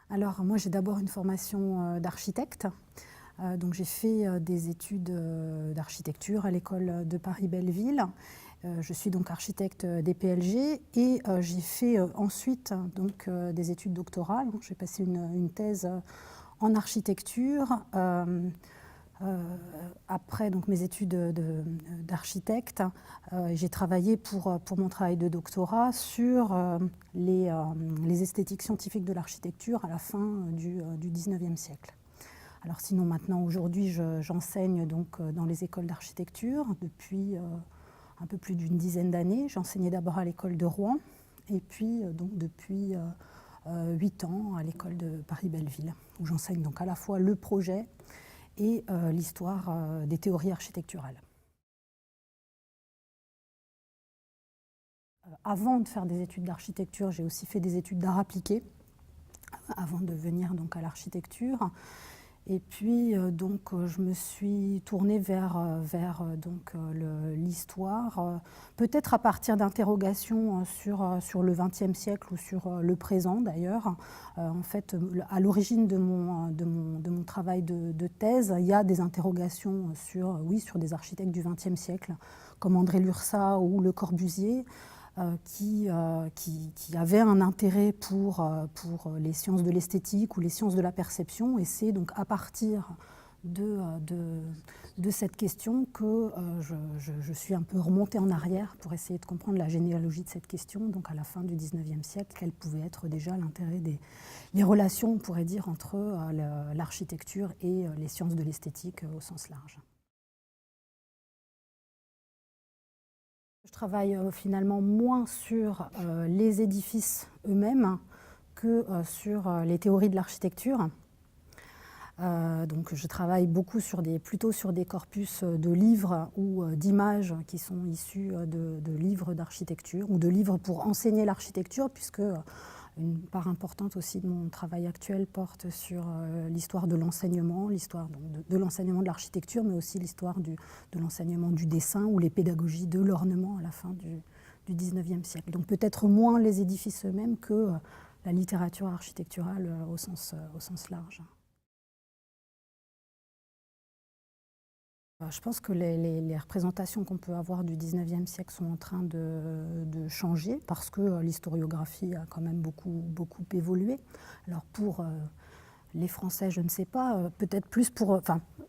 Alors moi j'ai d'abord une formation d'architecte. Donc j'ai fait des études d'architecture à l'école de Paris-Belleville. Je suis donc architecte des PLG et j'ai fait ensuite donc, des études doctorales. J'ai passé une thèse en architecture. Après donc, mes études d'architecte, j'ai travaillé pour mon travail de doctorat sur les esthétiques scientifiques de l'architecture à la fin du XIXe siècle. Alors sinon maintenant aujourd'hui j'enseigne donc dans les écoles d'architecture depuis un peu plus d'une dizaine d'années. J'enseignais d'abord à l'école de Rouen et puis donc depuis 8 ans à l'école de Paris-Belleville où j'enseigne donc à la fois le projet et l'histoire des théories architecturales. Avant de faire des études d'architecture, j'ai aussi fait des études d'art appliqué avant de venir donc à l'architecture. Et puis donc je me suis tournée vers l'histoire, peut-être à partir d'interrogations sur le XXe siècle ou sur le présent d'ailleurs. En fait, à l'origine de mon travail de thèse, il y a des interrogations sur des architectes du XXe siècle, comme André Lursa ou Le Corbusier. Qui avait un intérêt pour les sciences de l'esthétique ou les sciences de la perception. Et c'est donc à partir de cette question que je suis un peu remontée en arrière pour essayer de comprendre la généalogie de cette question, donc à la fin du XIXe siècle, quel pouvait être déjà l'intérêt les relations, on pourrait dire, entre l'architecture et les sciences de l'esthétique au sens large. Je travaille finalement moins sur les édifices eux-mêmes que sur les théories de l'architecture. Donc je travaille beaucoup plutôt sur des corpus de livres ou d'images qui sont issus de livres d'architecture ou de livres pour enseigner l'architecture, puisque une part importante aussi de mon travail actuel porte sur l'histoire de l'enseignement, l'histoire de l'enseignement de l'architecture, mais aussi l'histoire de l'enseignement du dessin ou les pédagogies de l'ornement à la fin du XIXe siècle. Donc peut-être moins les édifices eux-mêmes que la littérature architecturale au sens large. Je pense que les représentations qu'on peut avoir du XIXe siècle sont en train de changer parce que l'historiographie a quand même beaucoup évolué. Alors pour les Français, je ne sais pas, peut-être plus pour...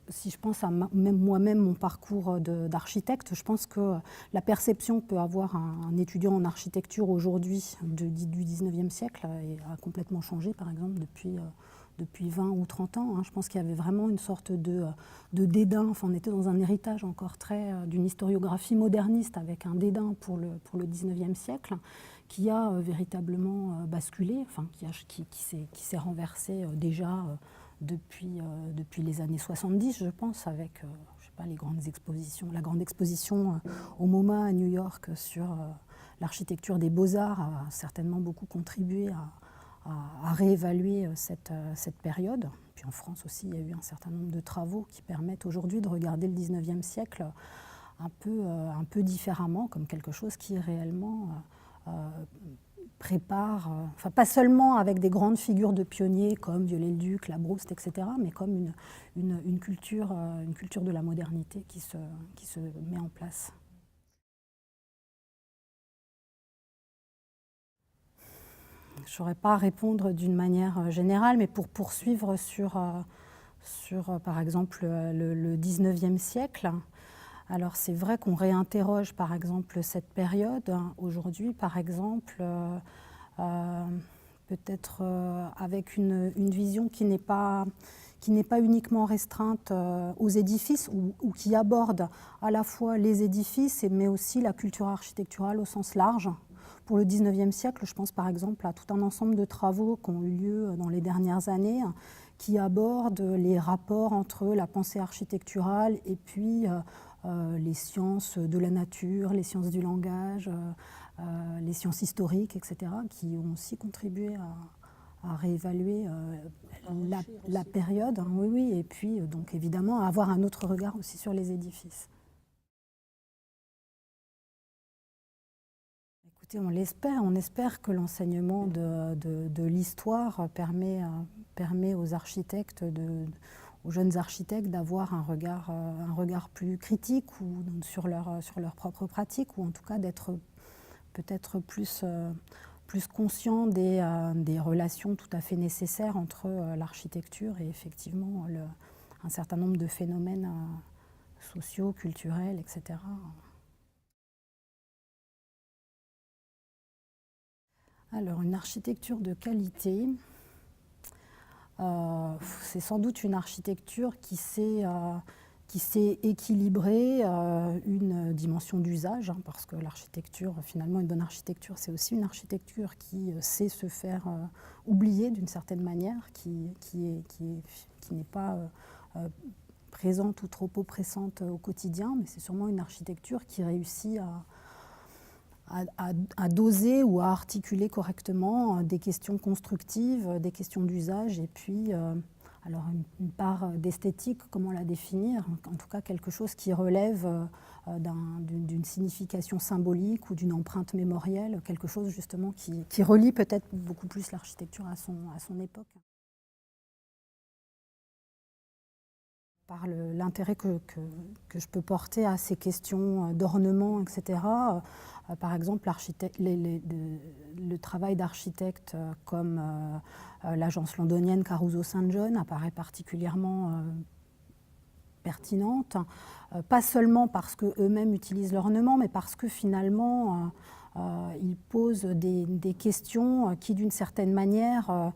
si je pense à moi-même, mon parcours d'architecte, je pense que la perception que peut avoir un étudiant en architecture aujourd'hui du XIXe siècle a complètement changé, par exemple, depuis 20 ou 30 ans. Je pense qu'il y avait vraiment une sorte de dédain. Enfin, on était dans un héritage encore très d'une historiographie moderniste avec un dédain pour le XIXe siècle qui a véritablement basculé, enfin, qui s'est renversé déjà depuis les années 70, je pense, avec je sais pas, les grandes expositions. La grande exposition au MoMA à New York sur l'architecture des beaux-arts a certainement beaucoup contribué à réévaluer cette période. Puis en France aussi, il y a eu un certain nombre de travaux qui permettent aujourd'hui de regarder le XIXe siècle un peu différemment, comme quelque chose qui réellement prépare, enfin pas seulement avec des grandes figures de pionniers comme Viollet-le-Duc, Labrouste, etc., mais comme une culture de la modernité qui se met en place. Je ne saurais pas répondre d'une manière générale, mais pour poursuivre sur par exemple, le XIXe siècle, alors c'est vrai qu'on réinterroge, par exemple, cette période. Aujourd'hui, par exemple, peut-être avec une vision qui n'est pas uniquement restreinte aux édifices ou qui aborde à la fois les édifices, mais aussi la culture architecturale au sens large. Pour le XIXe siècle, je pense par exemple à tout un ensemble de travaux qui ont eu lieu dans les dernières années qui abordent les rapports entre la pensée architecturale et puis les sciences de la nature, les sciences du langage, les sciences historiques, etc., qui ont aussi contribué à réévaluer la période. Oui, oui, et puis donc évidemment à avoir un autre regard aussi sur les édifices. On espère que l'enseignement de l'histoire permet aux architectes, aux jeunes architectes d'avoir un regard plus critique sur leur propre pratique, ou en tout cas d'être peut-être plus conscient des relations tout à fait nécessaires entre l'architecture et effectivement un certain nombre de phénomènes sociaux, culturels, etc. Alors, une architecture de qualité, c'est sans doute une architecture qui sait équilibrer une dimension d'usage, hein, parce que l'architecture, finalement, une bonne architecture, c'est aussi une architecture qui sait se faire oublier d'une certaine manière, qui n'est pas présente ou trop oppressante au quotidien, mais c'est sûrement une architecture qui réussit à doser ou à articuler correctement des questions constructives, des questions d'usage, et puis alors une part d'esthétique, comment la définir? En tout cas quelque chose qui relève d'une signification symbolique ou d'une empreinte mémorielle, quelque chose justement qui relie peut-être beaucoup plus l'architecture à son époque. Par l'intérêt que je peux porter à ces questions d'ornement, etc. Par exemple, le travail d'architectes comme l'agence londonienne Caruso St. John apparaît particulièrement pertinente, pas seulement parce qu'eux-mêmes utilisent l'ornement, mais parce que finalement, ils posent des questions qui, d'une certaine manière,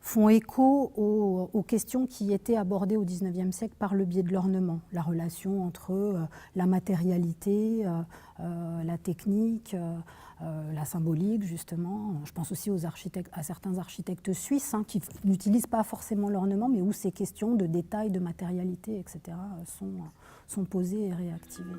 font écho aux questions qui étaient abordées au XIXe siècle par le biais de l'ornement. La relation entre la matérialité, la technique, la symbolique, justement. Je pense aussi à certains architectes suisses qui n'utilisent pas forcément l'ornement, mais où ces questions de détail, de matérialité, etc. sont posées et réactivées.